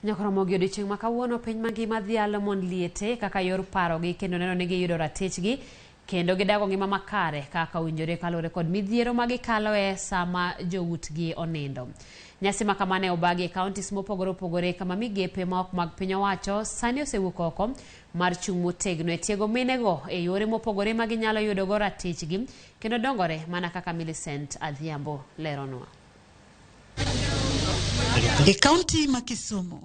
Ramogi odiochieng' ma kawuono piny mangima dhialo mond liete kaka yor parogi kendo neno ni giyudo ratichgi kendo gidago ngima makare kaka owinjore kaluwore kod midhiero ma gikaloe sama joutgi onindo. Nyasi ma kamane obagi e kauntis mopogore opogore kama migepe ma ok mag piny owacho sani osewuok oko mar chung' motegno e tiego minego e yore mopogore ma ginyalo yudogo ratichgi kendo dongore mana kaka Millicent Adhiambo leronwa. E kaunti ma Kisumu,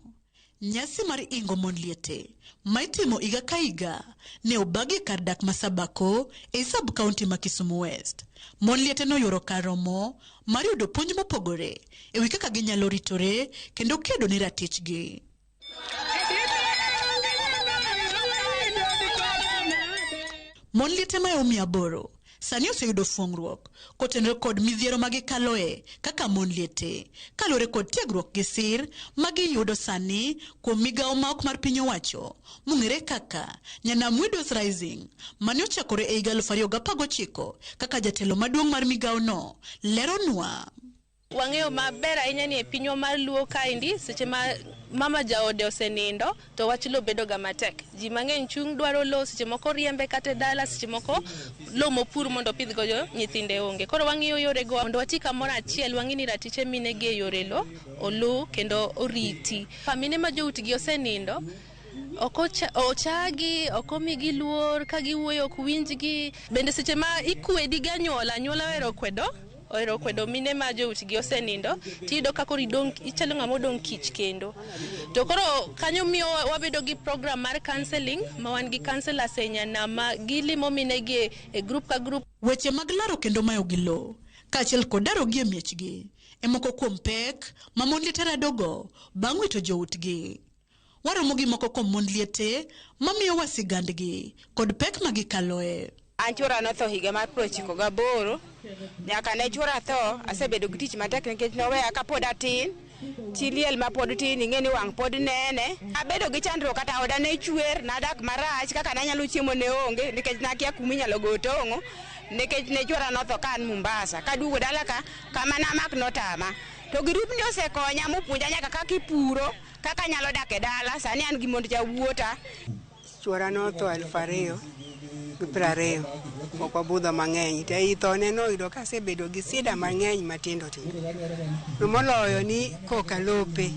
nyasi mar ingo mond liete ma itimo higa ka higa ne obagi kar dak ma Sabako e sub kaunti ma Kisumu West. Mond liete no yoro kar romo mar yudo puonj mopogore e wi kaka ginyalo ritore kendo kedo ne ratichgi. Mond liete ma omi aboro sani oseyudo fuong'ruok kotenore kod midhiero ma gikaloe kaka mond liete kaluwore kod tiegruok gi sir ma giyudo sani kuom migawo ma ok mar piny owacho mong'ere kaka Nyanam Widows Rising mane ochakore e higa 2019 kaka jatelo maduong' mar migawo no leronwa. Wang'eyo maber ahinya ni e pinywa mar Luo kaendi seche ma mama jaode osenindo to wach lo bedo ga matek. Ji mang'eny chung' dwaro lo, seche moko riembe kata dala, seche moko lo mopur mondo pidh go nyithinde onge. Koro wang'iyo yore go mondo wati kamoro achiel wang'i ni ratiche mine gi e yore lo olu kendo oriti. Famine ma joutgi osenindo ochagi okomigi luor ka giwuoyo ok winjgi bende seche ma ikwedi ga anyuola ero kwedo mine ma joutgi osenindo tido kako ridong ichalo ng'ama odong kich kendo to koro kanyo miyo wabedo gi program mar counseling ma wan gi counselors e Nyanam ma gilimo mine gi e group ka group. Weche mag laro kendo mayo gi lo kaachiel kod daro gi e miechgi e moko kuom pek ma mond liete radogo bang' wito joutgi. Waromo gi moko kuom mond liete mamiyo wasigandgi kod pek ma gikaloe. An chwora notho higa mar 98 nyaka ne chwora tho asebedo gi tich matek nikech noweya ka pod atin chiliel ma pod tin ing'e ni wang' pod nene abedo gi chandruok kata oda ne chwer nadak marach kaka nanyalo chiemo ne onge nikech nakia kuma inyalo go tong'o nikech ne chwora notho kan Mombasa kaduogo dala ka kama namak notama to girupni osekonya mopuonja nyaka kaka ipuro kaka nyalo dak e dala sani an gi mond jawuota. Chwora notho 2020 ok wabudho mang'eny to ei thone noyudo ka asebedo gi sida mang'eny matindo tindo moloyo ni koka lope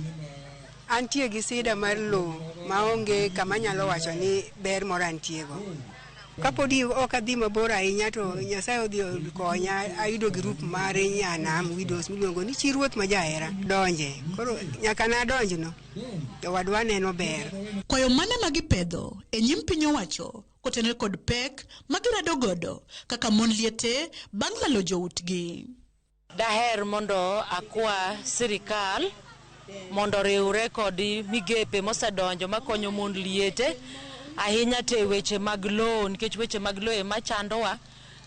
antie gi sida mar lo maonge kama nyalo wacho ni ber moro antiego kapodi ok adhi mabor ahinya to Nyasaye odhi konya ayudo grup mar Nyanam Widows miluongo ni chi ruoth ma jahera donje koro nyaka na donjno to wadwa neno ber. Kwayo mane magipedho e nyim piny owacho kotenore kod pek magirado godo kaka mond liete bang' lalo joutgi. Daher mondo akwa sirikal mondo riwre kod migepe mosedonjo makonyo mond liete ahinya te weche mag lo nikech weche mag lo ema chandowa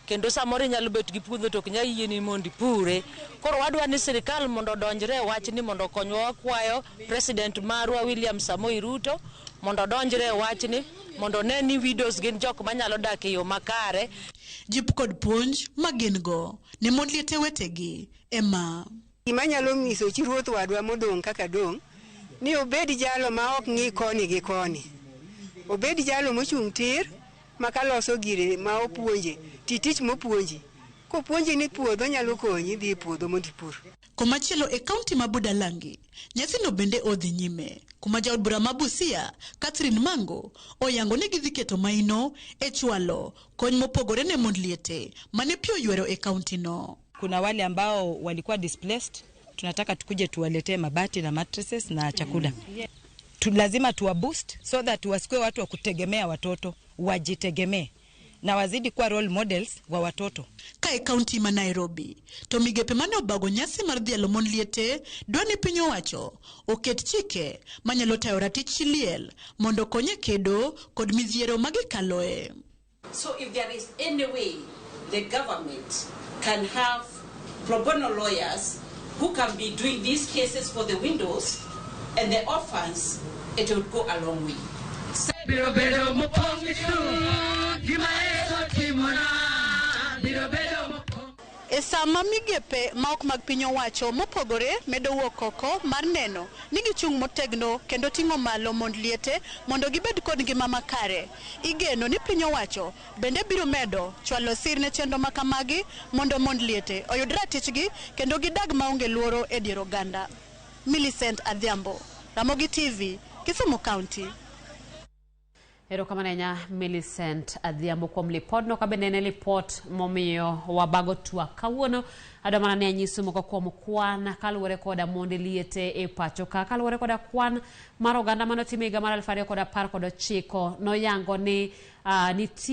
kendo samoro nyalo bet gi puodho to nya yieni mondo ipure. Koro wadwa ni sirikal mondo donjre wach ni mondo konywa kwayo president marwa William Samoei Ruto mondo donjre wach ni mondo ne ni widows gin jok manyalo dak e yo makare. Jip kod puonj magin go ne mond liete wetegi ema gima nyalo miso chi ruoth wadwa modong' kaka dong' ni obed jalo ma ok ng'i koni gi koni obed jalo mochung' tir makaloso gire ma opuonje tich mopuonji kopuonji ni puodho nyalo konyi dhi puodho mondo ipur. Komachielo e kaunti ma Budalangi nyasi no bende odhi nyime kuma jaod bura ma Busia Catherine Mango oyango ni gidhi keto maino e chwalo kony mopogore ne mond liete mane pio ywero e kaunti no. Kuna wale ambao walikuwa displaced tunataka tukuje tuwaletee mabati na mattresses na chakula. Lazima tuwa boost so that wasikwe watu wa kutegemea watoto wajitegemee na wazidi kuwa role models wa watoto. Kae kaunti ma Nairobi to migepe mane obago nyasi mar dhialo mond liete dwani piny owacho oket chike manyalo tayo ratich liel mondo konye kedo kod midhiero magikaloe. So if there is any way the government can have pro bono lawyers who can be doing these cases for the widows and the orphans, it would go a long way. E sama migepe ma ok mag piny owacho mopogore medo wuok oko mar neno ni gichung' motegno kendo ting'o malo mond liete mondo gibed kod ngima makare. Igeno ni piny owacho bende biro medo chwalo sir ne chenro makamagi mondo mond liete oyud ratichgi kendo gidag maonge luoro e dier oganda. Millicent Adhiambo, Ramogi TV, Kisumu County. Erokamano Millicent Adhiambo kuom lipodno ka bende ne lipot momiyo wabago twak kawuono adwaro ni anyiso moko kuom kwan kaluwore koda mond liete e pacho ka kaluwore koda kwan mar oganda manotimo higa mar 2019 noyango ni nitie